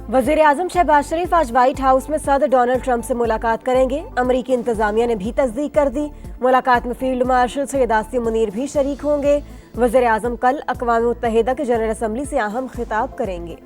वज़ीर आज़म शहबाज शरीफ आज white house में सदर डोनाल्ड ट्रंप से मुलाकात करेंगे। अमरीकी इंतजामिया ने भी तस्दीक कर दी। मुलाकात में फील्ड मार्शल सैयद आसिम मुनीर भी शरीक होंगे। वज़ीर आज़म कल अक़वाम मुत्तहिदा के जनरल असम्बली से अहम खिताब करेंगे।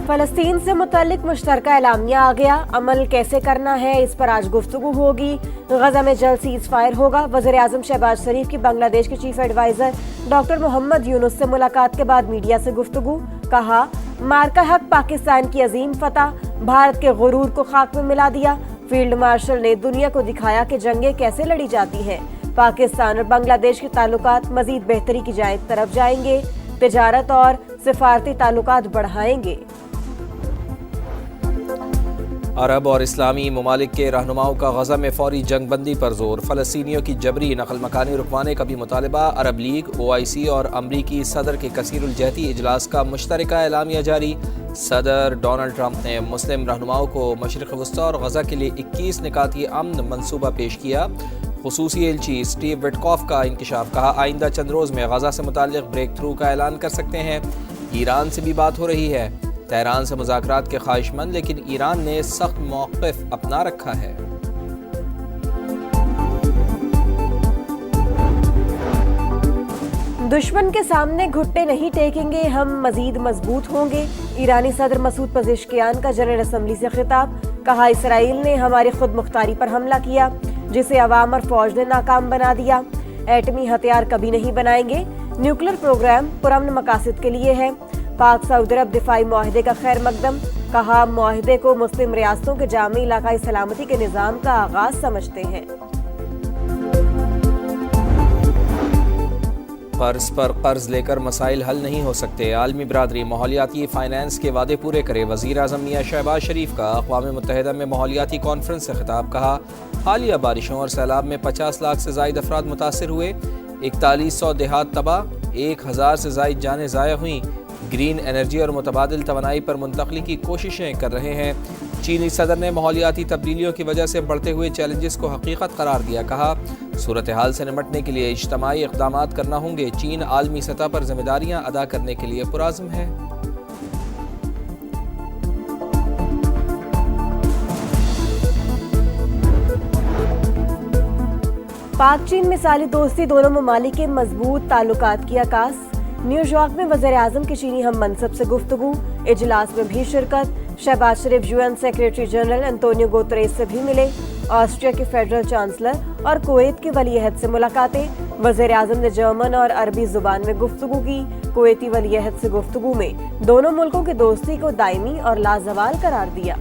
फ़लस्तीन से मुतल्लिक मुश्तरका एलामिया आ गया। अमल कैसे करना है, इस पर आज गुफ्तगू होगी। गजा में जल्द सीज़ फायर होगा। वज़ीर आज़म शहबाज शरीफ की बांग्लादेश के chief adviser doctor Muhammad Yunus से मुलाकात के बाद मीडिया से गुफ्तगू। कहा, मार्का हक पाकिस्तान की अजीम फतह, भारत के गुरूर को खाक में मिला दिया। फील्ड मार्शल ने दुनिया को दिखाया कि जंगें कैसे लड़ी जाती हैं। पाकिस्तान और बांग्लादेश के ताल्लुकात मजीद बेहतरी की तरफ जाएंगे। तिजारत और सिफारती ताल्लुकात बढ़ाएंगे। अरब और इस्लामी ममालिक के रहनुमाओं का गजा में फौरी जंग बंदी पर जोर। फ़लस्तीनियों की जबरी नकल मकानी रुकवाने का भी मुतालबा। अरब लीग, OIC और अमरीकी सदर के कसीरुल-जहती इजलास का मुश्तरका एलामिया जारी। सदर डोनाल्ड ट्रंप ने मुस्लिम रहनुमाओं को मशरिक़ वस्ता और गजा के लिए 21 निकाती अमन मनसूबा पेश किया। खुसूसी एलची स्टीव विटकॉफ का इंकशाफ। कहा, आइंदा चंद रोज़ में गजा से मुताल्लिक़ ब्रेक थ्रू का ऐलान कर सकते हैं। ईरान से भी बात हो रही है। तेहरान से मुज़ाकरात के ख्वाहिशमंद, लेकिन ईरान ने सख्त मौक़िफ़ अपना रखा है। दुश्मन के सामने घुटने नहीं टेकेंगे, हम मजीद मजबूत होंगे। ईरानी सदर मसूद पज़ेश्कियान का जनरल असम्बली से खिताब। कहा, इसराइल ने हमारी खुद मुख्तारी पर हमला किया, जिसे अवाम और फौज ने नाकाम बना दिया। एटमी हथियार कभी नहीं बनाएंगे। न्यूक्लियर प्रोग्राम पुरअमन मकासद के लिए है। पाक सऊदी अरब दिफाई मुआहदे का खैर मकदम। कहा, मुआहदे को मुस्लिम रियासतों के जामी इलाकाई सलामती के निज़ाम का आगाज समझते हैं। कर्ज पर कर्ज लेकर मसाइल हल नहीं हो सकते। आलमी बरादरी माहौलियाती फाइनेंस के वादे पूरे करे। वज़ीर आज़म मियां शहबाज शरीफ का अक़वाम मुत्तहिदा में माहौलियाती कॉन्फ्रेंस से खिताब। कहा, हालिया बारिशों और सैलाब में 50 लाख से ज़ायद अफराद मुतासिर हुए। 4100 देहात तबाह, 1000 से ज़ायद जानें ज़ाया हुई। ग्रीन एनर्जी और मुतबादिल तवानाई पर मुंतकली की कोशिशें कर रहे हैं। चीनी सदर ने माहौलियाती तब्दीलियों की वजह से बढ़ते हुए चैलेंजेस को हकीकत करार दिया। कहा, सूरत हाल से निमटने के लिए इज्तमाई इक़दामात करना होंगे। चीन आलमी सतह पर जिम्मेदारियां अदा करने के लिए पुराज़्म है। पाक चीन मिसाली दोस्ती, दोनों ममालिक के मजबूत ताल्लुकात की अक्कास। न्यूयॉर्क में वज़ीर आज़म की चीनी हम मनसब से गुफ्तगू। इजलास में भी शिरकत। शहबाज शरीफ UN secretary general Antonio Guterres से भी मिले। ऑस्ट्रिया के फेडरल चांसलर और कुवैत के वली-ए-अहद से मुलाकातें। वज़ीर आज़म ने जर्मन और अरबी जुबान में गुफ्तगू की। कुवैती वली-ए-अहद से गुफ्तगू में दोनों मुल्कों की दोस्ती को दायमी और लाजवाल करार दिया।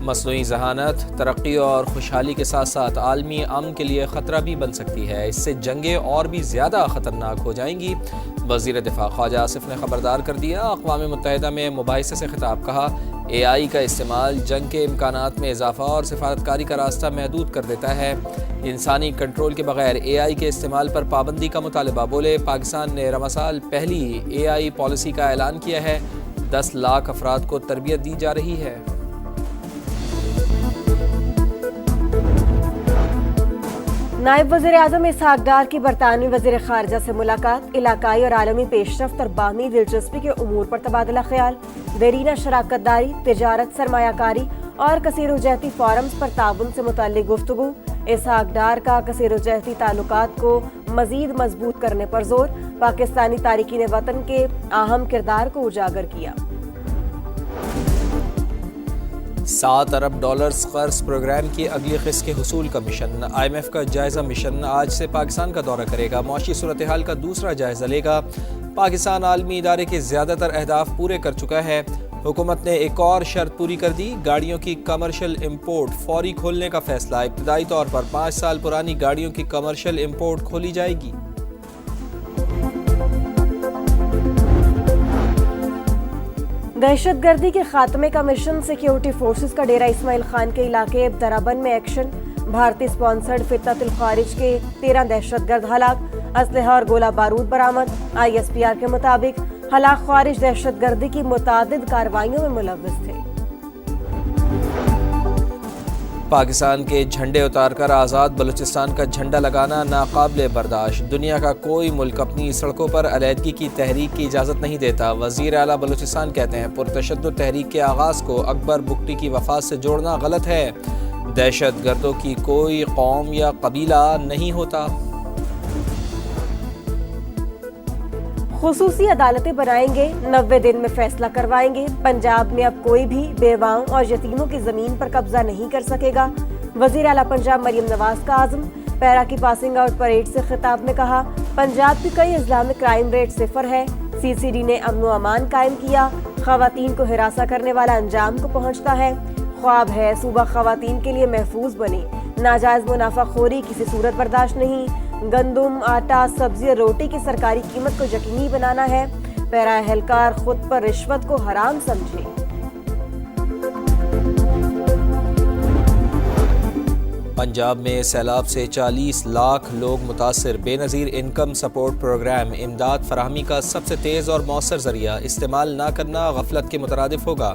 मसनूई ज़हानत तरक्की और खुशहाली के साथ साथ आलमी अमन के लिए ख़तरा भी बन सकती है। इससे जंगें और भी ज़्यादा ख़तरनाक हो जाएंगी। वज़ीर दिफ़ा ख्वाजा आसिफ ने खबरदार कर दिया। अक़वाम मुत्तहिदा में मुबाहिसे से खिताब। कहा, AI का इस्तेमाल जंग के इम्कानात में इजाफ़ा और सिफारतकारी का रास्ता महदूद कर देता है। इंसानी कंट्रोल के बगैर AI के इस्तेमाल पर पाबंदी का मुतालबा। बोले, पाकिस्तान ने रमसाल पहली AI पॉलिसी का ऐलान किया है। 10 लाख अफराद को तरबियत दी जा रही है। नायब वज़ीर आज़म इसहाक डार की बरतानवी वज़ीर ख़ारजा से मुलाकात। इलाकाई और आलमी पेशरफ्त और बाहमी दिलचस्पी के उमूर पर तबादला ख्याल। देरीना शराकत दारी, तिजारत, सरमायाकारी और कसीरुजहती फोरम्स पर ताउन से मुतल्लिक़ गुफ्तगू। इसहाक डार का कसीरुजहती ताल्लुकात को मज़ीद मजबूत करने पर जोर। पाकिस्तानी तारिकीन वतन के अहम किरदार को उजागर किया। $7 अरब कर्ज प्रोग्राम की अगली किस्त के हुसूल का मिशन। IMF का जायज़ा मिशन आज से पाकिस्तान का दौरा करेगा। मौशी सूरत हाल का दूसरा जायज़ा लेगा। पाकिस्तान आलमी इदारे के ज़्यादातर अहदाफ पूरे कर चुका है। हुकूमत ने एक और शर्त पूरी कर दी। गाड़ियों की कमर्शियल इम्पोर्ट फौरी खोलने का फैसला। इब्तदाई तौर पर 5 साल पुरानी गाड़ियों की कमर्शियल इम्पोर्ट खोली जाएगी। दहशतगर्दी के खात्मे का मिशन। सिक्योरिटी फोर्सेस का डेरा इस्माइल खान के इलाके दराबन में एक्शन। भारतीय स्पॉन्सर्ड फितनतुल खारिज के 13 दहशतगर्द हलाक। असलहा और गोला बारूद बरामद। ISPR के मुताबिक हलाक खारिज दहशतगर्दी की मुतादिद कार्रवाइयों में मुलव्वस थे। پاکستان کے جھنڈے اتار کر آزاد بلوچستان کا جھنڈا لگانا ناقابل برداشت، دنیا کا کوئی ملک اپنی سڑکوں پر علیحدگی کی تحریک کی اجازت نہیں دیتا۔ وزیر اعلیٰ بلوچستان کہتے ہیں پرتشدد تحریک کے آغاز کو اکبر بگٹی کی وفات سے جوڑنا غلط ہے، دہشت گردوں کی کوئی قوم یا قبیلہ نہیں ہوتا۔ خصوصی عدالتیں بنائیں گے، 90 دن میں فیصلہ کروائیں گے۔ پنجاب میں اب کوئی بھی بیواؤں اور یتیموں کی زمین پر قبضہ نہیں کر سکے گا، وزیر اعلیٰ پنجاب مریم نواز کا عزم۔ پیرا کی پاسنگ آؤٹ پریڈ سے خطاب میں کہا پنجاب کی کئی اضلاع میں کرائم ریٹ 0 ہے، CCD نے امن و امان قائم کیا، خواتین کو ہراساں کرنے والا انجام کو پہنچتا ہے، خواب ہے صوبہ خواتین کے لیے محفوظ بنے، ناجائز منافع خوری کسی صورت برداشت نہیں، گندم، آٹا، سبزی اور روٹی کی سرکاری قیمت کو یقینی بنانا ہے، پیرا اہلکار خود پر رشوت کو حرام سمجھے۔ پنجاب میں سیلاب سے 40 لاکھ لوگ متاثر، بے نظیر انکم سپورٹ پروگرام امداد فراہمی کا سب سے تیز اور مؤثر ذریعہ، استعمال نہ کرنا غفلت کے مترادف ہوگا۔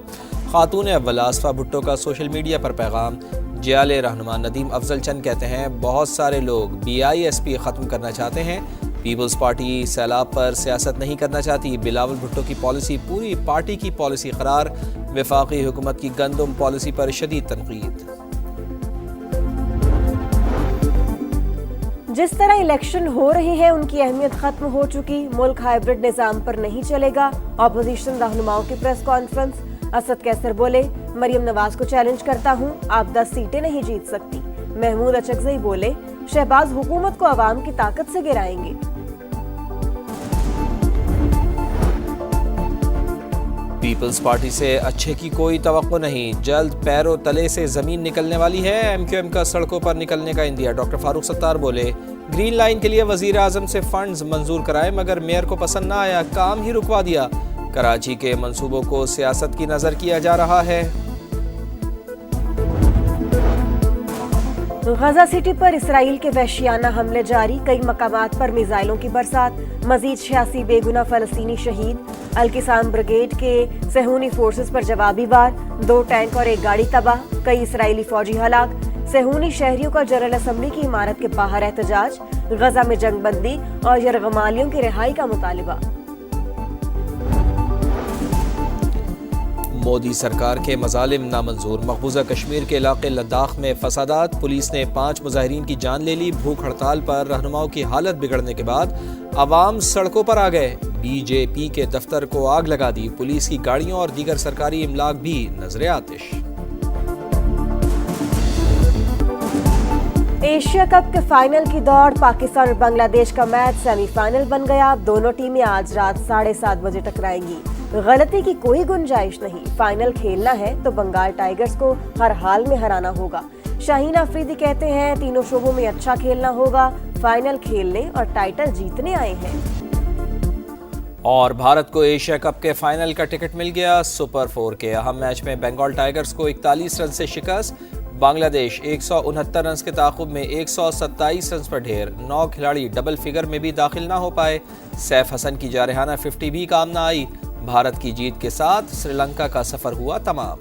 خاتون اول آصفہ بھٹو کا سوشل میڈیا پر پیغام۔ جیال رہنما ندیم افضل چند کہتے ہیں بہت سارے لوگ BISP ختم کرنا چاہتے ہیں، پیپلز پارٹی سیلاب پر سیاست نہیں کرنا چاہتی، بلاول بھٹو کی پالیسی پوری پارٹی کی پالیسی قرار، وفاقی حکومت کی گندم پالیسی پر شدید تنقید۔ جس طرح الیکشن ہو رہے ہیں ان کی اہمیت ختم ہو چکی، ملک ہائیبرڈ نظام پر نہیں چلے گا، اپوزیشن رہنماؤں کی پریس کانفرنس۔ اسد کیسر بولے مریم نواز کو چیلنج کرتا ہوں، آپ 10 سیٹیں نہیں جیت سکتی۔ محمود اچکزئی بولے شہباز حکومت کو عوام کی طاقت سے گرائیں گے۔ پیپلز پارٹی سے اچھے کی کوئی توقع نہیں، جلد پیروں تلے سے زمین نکلنے والی ہے، MQM کا سڑکوں پر نکلنے کا اندیا۔ ڈاکٹر فاروق ستار بولے گرین لائن کے لیے وزیر اعظم سے فنڈز منظور کرائے مگر میئر کو پسند نہ آیا، کام ہی رکوا دیا، کراچی کے منصوبوں کو سیاست کی نظر کیا جا رہا ہے۔ غزہ سٹی پر اسرائیل کے وحشیانہ حملے جاری، کئی مقامات پر میزائلوں کی برسات، مزید 86 بے گناہ فلسطینی شہید، القسام بریگیڈ کے صہیونی فورسز پر جوابی وار، 2 ٹینک اور 1 گاڑی تباہ، کئی اسرائیلی فوجی ہلاک، صہیونی شہریوں کا جنرل اسمبلی کی عمارت کے باہر احتجاج، غزہ میں جنگ بندی اور یرغمالیوں کی رہائی کا مطالبہ۔ مودی سرکار کے مظالم نامنظور، مقبوضہ کشمیر کے علاقے لداخ میں فسادات، پولیس نے 5 مظاہرین کی جان لے لی، بھوک ہڑتال پر رہنماؤں کی حالت بگڑنے کے بعد عوام سڑکوں پر آ گئے، BJP کے دفتر کو آگ لگا دی، پولیس کی گاڑیوں اور دیگر سرکاری املاک بھی نظر آتش۔ ایشیا کپ کے فائنل کی دوڑ، پاکستان اور بنگلہ دیش کا میچ سیمی فائنل بن گیا، دونوں ٹیمیں آج رات 7:30 بجے ٹکرائیں گی، غلطی کی کوئی گنجائش نہیں، فائنل کھیلنا ہے تو بنگال ٹائیگرز کو ہر حال میں ہرانا ہوگا۔ شاہین آفریدی کہتے ہیں تینوں شعبوں میں اچھا کھیلنا ہوگا، فائنل کھیلنے اور ٹائٹل جیتنے آئے ہیں۔ اور بھارت کو ایشیا کپ کے فائنل کا ٹکٹ مل گیا، سپر 4 کے اہم میچ میں بنگال ٹائیگرز کو 41 رن سے شکست، بنگلہ دیش 169 رنز کے تعاقب میں 127 رنز پر ڈھیر، 9 کھلاڑی ڈبل فگر میں بھی داخل نہ ہو پائے، سیف حسن کی جارحانہ 50 بھی کام نہ آئی، بھارت کی جیت کے ساتھ سری لنکا کا سفر ہوا تمام۔